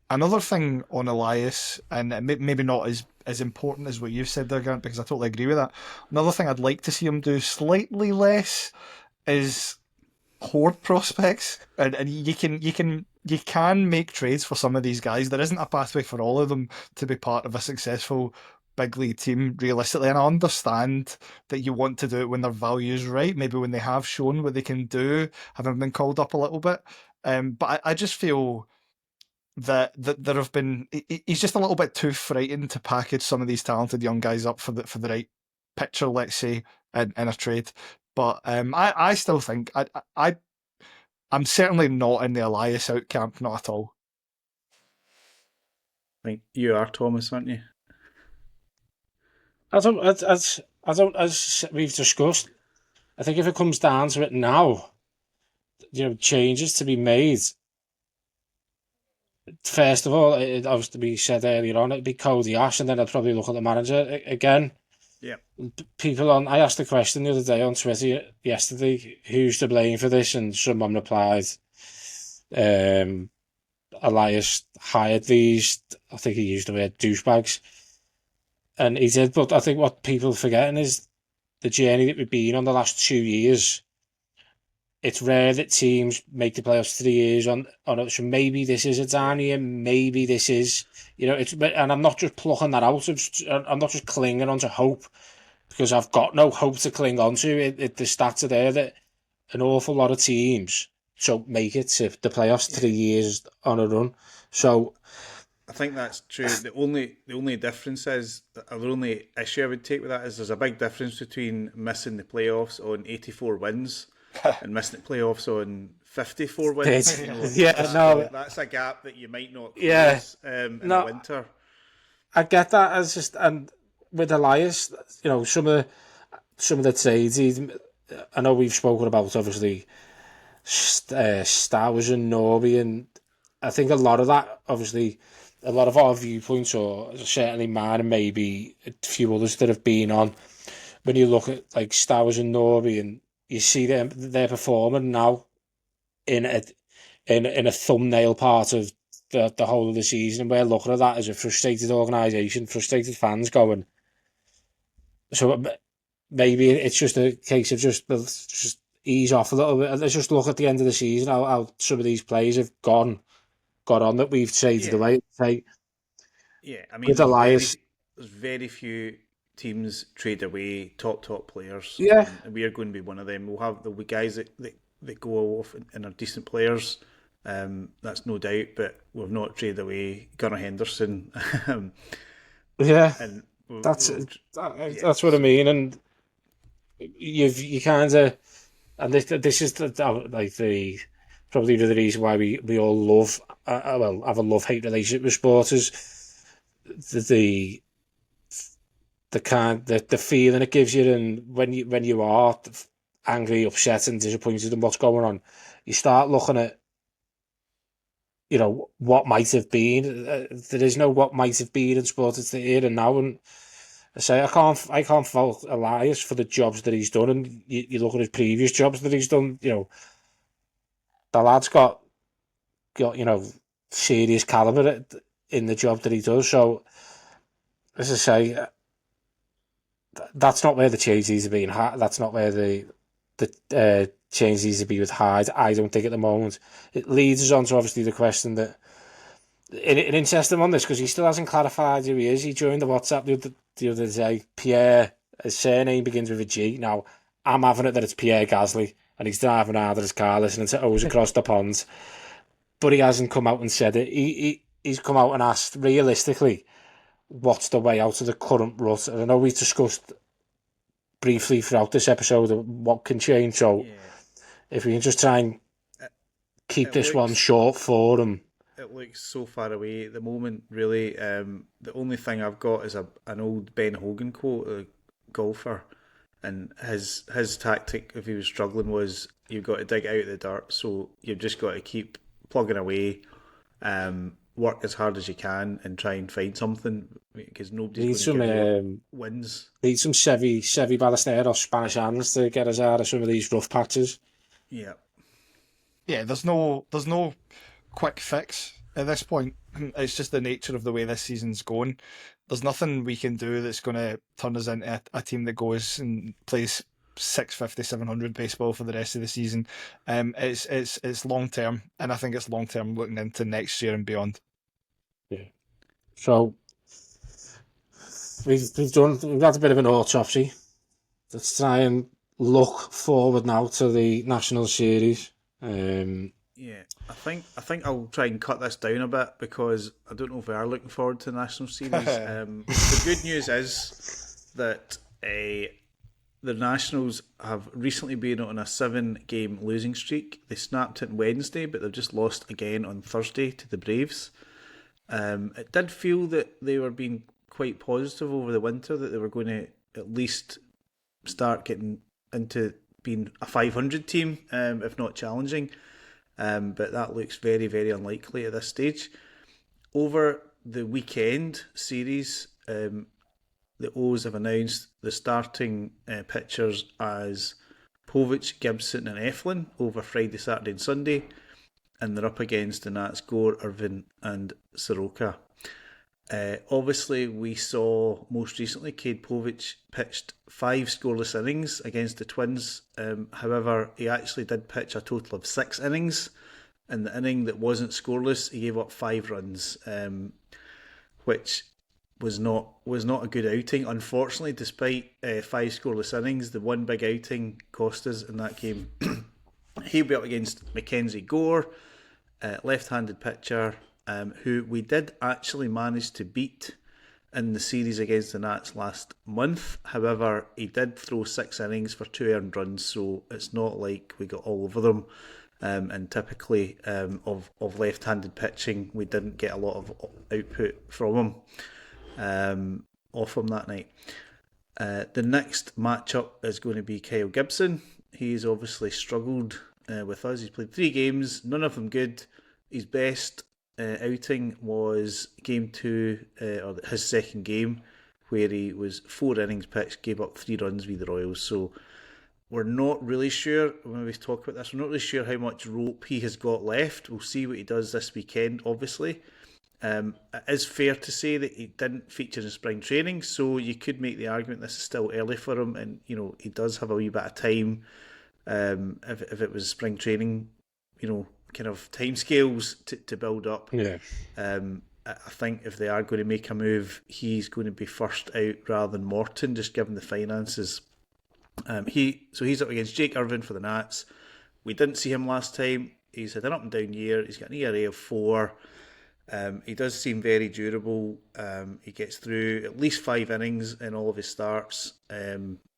Another thing on Elias, and maybe not as important as what you've said there, Grant, because I totally agree with that. Another thing I'd like to see him do slightly less is hoard prospects, and you can make trades for some of these guys. There isn't a pathway for all of them to be part of a successful big league team realistically, and I understand that you want to do it when their value's right, maybe when they have shown what they can do, having been called up a little bit. But I just feel that there have been he's just a little bit too frightened to package some of these talented young guys up for the right picture, let's say, in a trade. But I still think I'm certainly not in the Elias out camp, not at all. I think you are, Thomas, aren't you? As we've discussed, I think if it comes down to it now, changes to be made. First of all, it obviously we said earlier on, it'd be Cody Ash, and then I'd probably look at the manager again. Yeah. I asked the question the other day on Twitter yesterday, who's to blame for this? And someone replied, Elias hired these, I think he used the word douchebags. And he did, but I think what people are forgetting is the journey that we've been on the last 2 years. It's rare that teams make the playoffs 3 years on it. So maybe this is a down year. Maybe this is, and I'm not just plucking that out. I'm not just clinging onto hope because I've got no hope to cling onto. The stats are there that an awful lot of teams make it to the playoffs 3 years on a run. So I think that's true. The only difference is, or the only issue I would take with that is there's a big difference between missing the playoffs on 84 wins and missing the playoffs on 54 wins. That's a gap that you might not close in the winter. I get that. And with Elias, some of the trades. I know we've spoken about obviously Stowers and Norby, and I think a lot of that, obviously, a lot of our viewpoints, or certainly mine and maybe a few others that have been on, when you look at like Stowers and Norby and you see them, they're performing now in a thumbnail part of the whole of the season, and we're looking at that as a frustrated organisation, frustrated fans going. So maybe it's just a case of just ease off a little bit. Let's just look at the end of the season how some of these players have got on that we've traded away. Yeah, I mean, with Elias, there's very few teams trade away top players. Yeah, and we are going to be one of them. There'll be guys that go off and are decent players. That's no doubt. But we've not traded away Gunnar Henderson. Yeah, and that's what I mean. And you kind of, and this is the probably the reason why we all love have a love-hate relationship with sports is the feeling it gives you, and when you are angry, upset, and disappointed in what's going on, you start looking at what might have been. There is no what might have been in sports. It's the here and now, and I say I can't fault Elias for the jobs that he's done, and you look at his previous jobs that he's done. The lad's got serious caliber in the job that he does. So, as I say, that's not where the change needs to be. That's not where the change needs to be with Hyde. I don't think at the moment. It leads us on to obviously the question that an interesting on this, because he still hasn't clarified who he is. He joined the WhatsApp the other day. Pierre, his surname begins with a G. Now, I'm having it that it's Pierre Gasly, and he's driving out of his car listening to O's Across the Pond. But he hasn't come out and said it. He's come out and asked, realistically, what's the way out of the current rut? And I know we've discussed briefly throughout this episode what can change. So if we can just try and keep this one short for him. It looks so far away at the moment, really. The only thing I've got is an old Ben Hogan quote, a golfer. And his tactic, if he was struggling, was you've got to dig out the dirt. So you've just got to keep plugging away. work as hard as you can and try and find something, because Need nobody's some going to give you wins. need some Chevy Ballester or Spanish hands to get us out of some of these rough patches. Yeah. Yeah, there's no quick fix at this point. It's just the nature of the way this season's going. There's nothing we can do that's going to turn us into a team that goes and plays 650, 700 baseball for the rest of the season. It's long term, and I think it's long term looking into next year and beyond. Yeah. So we've had a bit of an autopsy. Let's try and look forward now to the National Series. Yeah, I think I'll try and cut this down a bit, because I don't know if we are looking forward to the National Series. The good news is that the Nationals have recently been on a 7-game losing streak. They snapped it on Wednesday, but they've just lost again on Thursday to the Braves. It did feel that they were being quite positive over the winter, that they were going to at least start getting into being a 500 team, if not challenging. But that looks very, very unlikely at this stage. Over the weekend series, the O's have announced the starting pitchers as Povich, Gibson and Eflin over Friday, Saturday and Sunday. And they're up against the Nats, Gore, Irvin and Soroka. Obviously, we saw most recently Cade Povich pitched 5 scoreless innings against the Twins. However, he actually did pitch a total of 6 innings. In the inning that wasn't scoreless, he gave up 5 runs, which was not a good outing. Unfortunately, despite 5 scoreless innings, the one big outing cost us in that game. He'll be up against Mackenzie Gore, left-handed pitcher, who we did actually manage to beat in the series against the Nats last month. However, he did throw 6 innings for 2 earned runs, so it's not like we got all over them. And typically of left-handed pitching, we didn't get a lot of output from him off him that night. The next matchup is going to be Kyle Gibson. He's obviously struggled with us. He's played 3 games, none of them good. His best outing was game 2, or his second game, where he was 4 innings pitched, gave up 3 runs with the Royals. So we're not really sure, when we talk about this, we're not really sure how much rope he has got left. We'll see what he does this weekend, obviously. It is fair to say that he didn't feature in spring training, so you could make the argument this is still early for him, and he does have a wee bit of time. If it was spring training, kind of timescales to build up. Yeah. I think if they are going to make a move, he's going to be first out rather than Morton, just given the finances. He's up against Jake Irvin for the Nats. We didn't see him last time. He's had an up and down year. He's got an ERA of 4. He does seem very durable. He gets through at least 5 innings in all of his starts.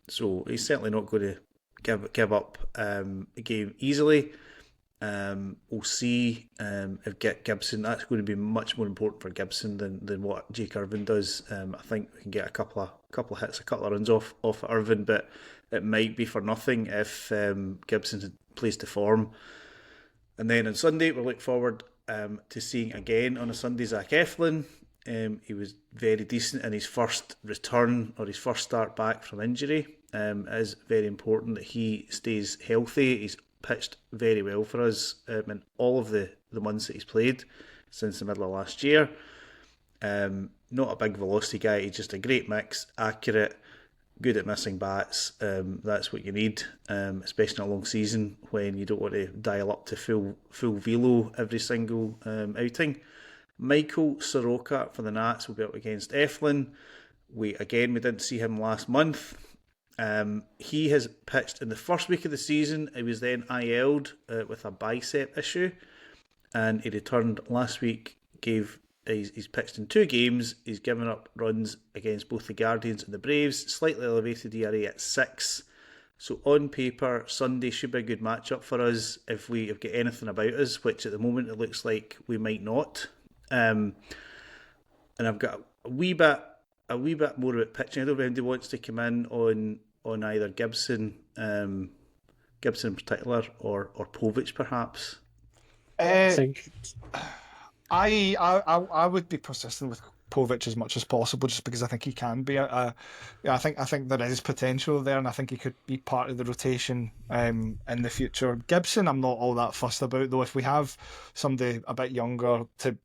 So he's certainly not going to give up a game easily. We'll see if Gibson, that's going to be much more important for Gibson than what Jake Irvin does. I think we can get a couple of hits, a couple of runs off Irvin, but it might be for nothing if Gibson plays to form. And then on Sunday, we'll look forward to seeing again on a Sunday Zach Eflin. He was very decent in his first return or his first start back from injury. It is very important that he stays healthy. He's pitched very well for us in all of the months that he's played since the middle of last year. Not a big velocity guy, he's just a great mix, accurate, good at missing bats. That's what you need, especially in a long season when you don't want to dial up to full velo every single outing. Michael Soroka for the Nats will be up against Eflin. We didn't see him last month. He has pitched in the first week of the season. He was then IL'd with a bicep issue, and he returned last week. He's pitched in 2 games. He's given up runs against both the Guardians and the Braves. Slightly elevated ERA at 6. So on paper, Sunday should be a good matchup for us if we have got anything about us, which at the moment it looks like we might not. And I've got a wee bit more about pitching. I don't know if anybody wants to come in on either Gibson in particular, or Povich perhaps. I think I would be persistent with Povich as much as possible, just because I think he can be. Yeah, I think there is potential there, and I think he could be part of the rotation in the future. Gibson, I'm not all that fussed about, though. If we have somebody a bit younger to,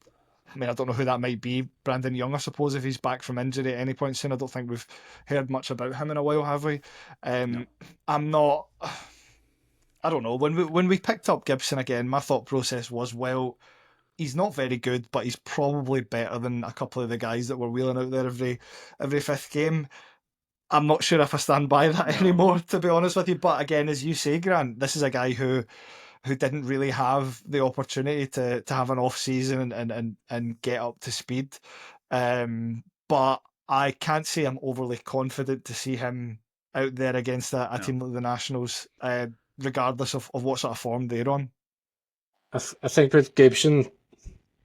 I mean, I don't know who that might be. Brandon Young, I suppose, if he's back from injury at any point soon. I don't think we've heard much about him in a while, have we? No. I'm not. I don't know. When we picked up Gibson again, my thought process was, well, he's not very good, but he's probably better than a couple of the guys that were wheeling out there every fifth game. I'm not sure if I stand by that anymore, to be honest with you. But again, as you say, Grant, this is a guy who didn't really have the opportunity to have an off season and get up to speed. But I can't say I'm overly confident to see him out there against a team like the Nationals, regardless of what sort of form they're on. I think with Gibson,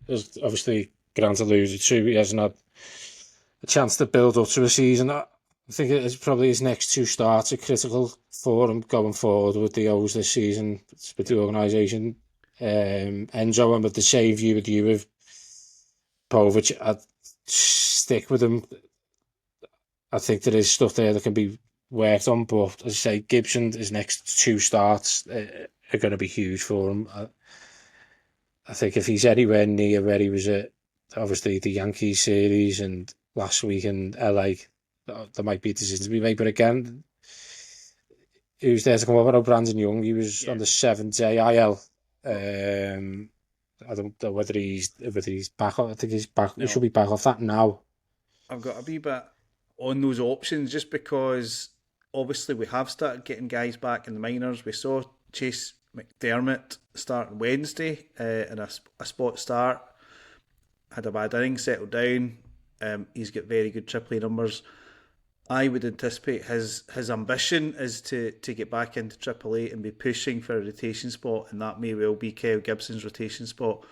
as obviously Grant alluded to, he hasn't had a chance to build up to a season. I think it's probably his next two starts are critical for him going forward with the O's this season, with the organisation. Enzo, and with the same view with you with Povich, I'd stick with him. I think there is stuff there that can be worked on, but as I say, Gibson, his next two starts are going to be huge for him. I think if he's anywhere near where he was at, obviously the Yankees series and last week in LA, there might be a decision to be made. But again, he was there to come over. Brandon Young, he was on the 7-day IL. I don't know whether he's back. I think he's back. No. He should be back off that now. I've got a wee bit on those options, just because obviously we have started getting guys back in the minors. We saw Chase McDermott start Wednesday in a spot start. Had a bad inning, settled down. He's got very good AAA numbers. I would anticipate his ambition is to get back into AAA and be pushing for a rotation spot, and that may well be Kyle Gibson's rotation spot.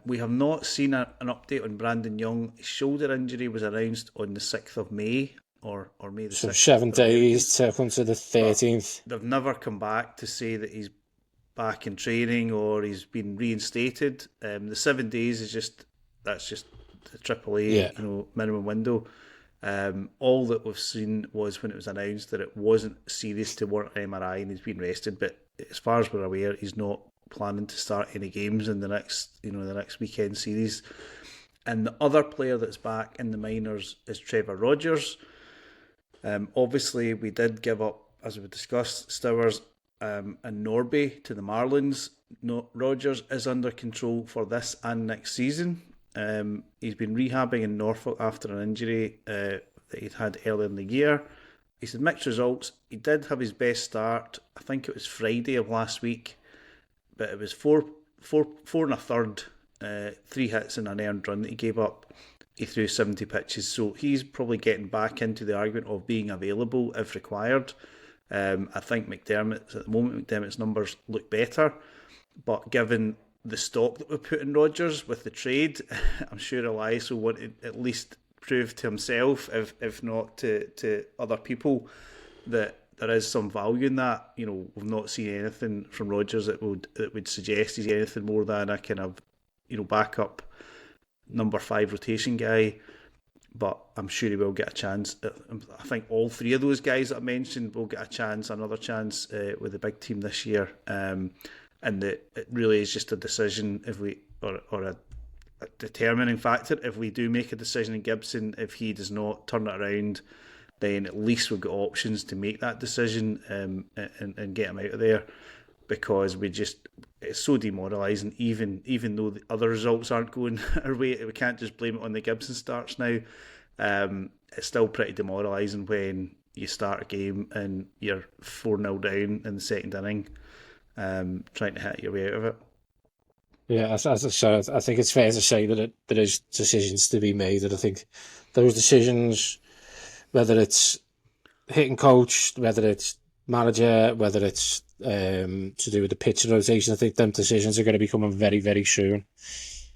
We have not seen an update on Brandon Young. His shoulder injury was announced on the 6th of May, or May the 6th. So 7 days to come to the 13th. They've never come back to say that he's back in training or he's been reinstated. The 7 days that's just the AAA minimum window. All that we've seen was when it was announced that it wasn't serious to warrant an MRI and he's been rested. But as far as we're aware, he's not planning to start any games in the next weekend series. And the other player that's back in the minors is Trevor Rogers. Obviously, we did give up, as we discussed, Stowers and Norby to the Marlins. Rogers is under control for this and next season. He's been rehabbing in Norfolk after an injury that he'd had earlier in the year. He's had mixed results. He did have his best start. I think it was Friday of last week, but it was four and a third, 3 hits and an earned run that he gave up. He threw 70 pitches, so he's probably getting back into the argument of being available if required. I think at the moment, McDermott's numbers look better, but given the stock that we put in Rogers with the trade, I'm sure Elias will want to at least prove to himself, if not to other people, that there is some value in that. We've not seen anything from Rogers that would suggest he's anything more than a kind of backup number 5 rotation guy. But I'm sure he will get a chance. I think all 3 of those guys that I mentioned will get another chance with the big team this year. And it really is just a decision or a determining factor. If we do make a decision in Gibson, if he does not turn it around, then at least we've got options to make that decision and get him out of there, because it's so demoralising. Even though the other results aren't going our way, we can't just blame it on the Gibson starts now. It's still pretty demoralising when you start a game and you're 4-0 down in the second inning, trying to hit your way out of it. Yeah, as I said, I think it's fair to say that there is decisions to be made, and I think those decisions, whether it's hitting coach, whether it's manager, whether it's to do with the pitch rotation, I think them decisions are going to be coming very, very soon.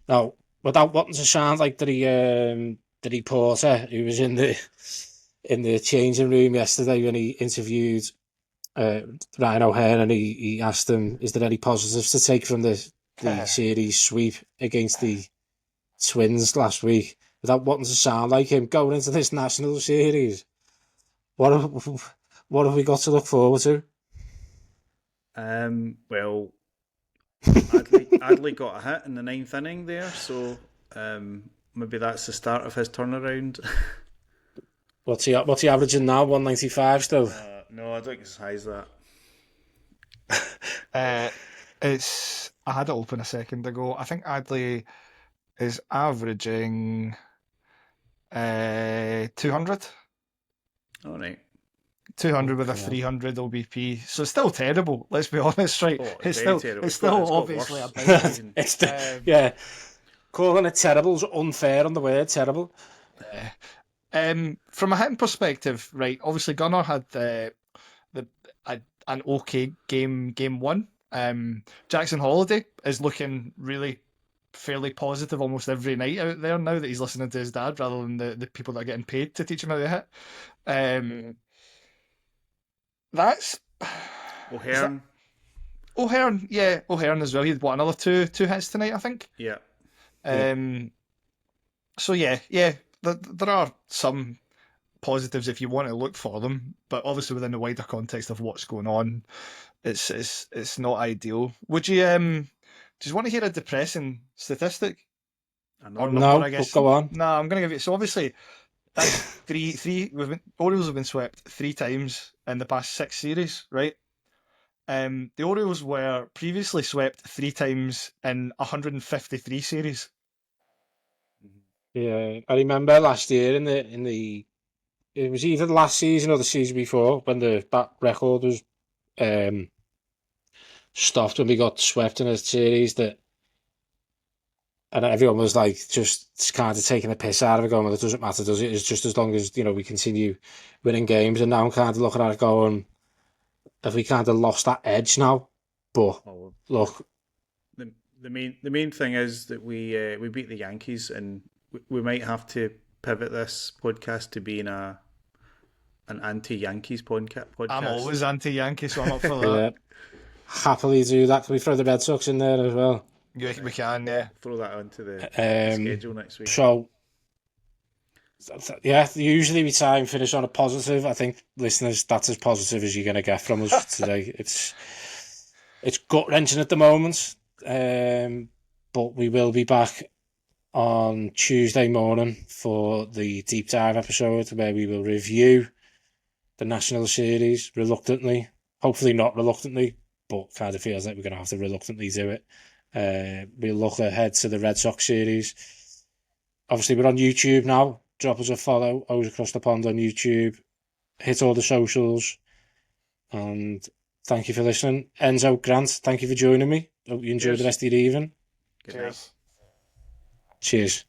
Now, without wanting to sound like Diddy Porter, who was in the changing room yesterday when he interviewed Ryan O'Hearn, and he asked him, is there any positives to take from the series sweep against the Twins last week without wanting to sound like him going into this national series. What have we got to look forward to? Well, Adley got a hit in the 9th inning there, so maybe that's the start of his turnaround. What's he averaging now? 195 still? No, I don't think it's as high as that. I had it open a second ago. I think Adley is averaging 200. All right. 200 with a 300 OBP. So it's still terrible, let's be honest, right? Oh, it's very still terrible. it's still got obviously worse. a bad season. Yeah. Calling it terrible is unfair on the word terrible. From a hitting perspective, right, obviously Gunnar had an okay game one. Jackson Holiday is looking really fairly positive almost every night out there now that he's listening to his dad rather than the people that are getting paid to teach him how to hit. That's O'Hearn. O'Hearn, yeah, O'Hearn as well. He had another two hits tonight, I think. Yeah. So yeah, there are some positives if you want to look for them, but obviously within the wider context of what's going on, it's not ideal. Would you just want to hear a depressing statistic? Or number, I guess. Go on. No, I'm going to give you. So obviously, that's three. Orioles have been swept 3 times in the past 6 series, right? The Orioles were previously swept 3 times in 153 series. Yeah, I remember last year in the it was either the last season or the season before when that record was stopped when we got swept in a series and everyone was like just kind of taking a piss out of it, going, well, it doesn't matter, does it? It's just as long as, we continue winning games. And now I'm kind of looking at it going, have we kind of lost that edge now? But look, the main thing is that we beat the Yankees, and we might have to pivot this podcast to being an anti-Yankees podcast. I'm always anti-Yankees, so I'm up for that. Yeah, happily do that. Can we throw the Red Sox in there as well? Yeah, we can, yeah. Throw that onto the schedule next week. So, yeah, usually we try and finish on a positive. I think, listeners, that's as positive as you're going to get from us today. It's gut-wrenching at the moment, but we will be back on Tuesday morning for the deep dive episode where we will review the National Series reluctantly. Hopefully not reluctantly, but kind of feels like we're going to have to reluctantly do it. We'll look ahead to the Red Sox series. Obviously, we're on YouTube now. Drop us a follow, O's Across the Pond on YouTube. Hit all the socials. And thank you for listening. Enzo, Grant, thank you for joining me. Hope you enjoy the rest of your evening. Good night. Cheers.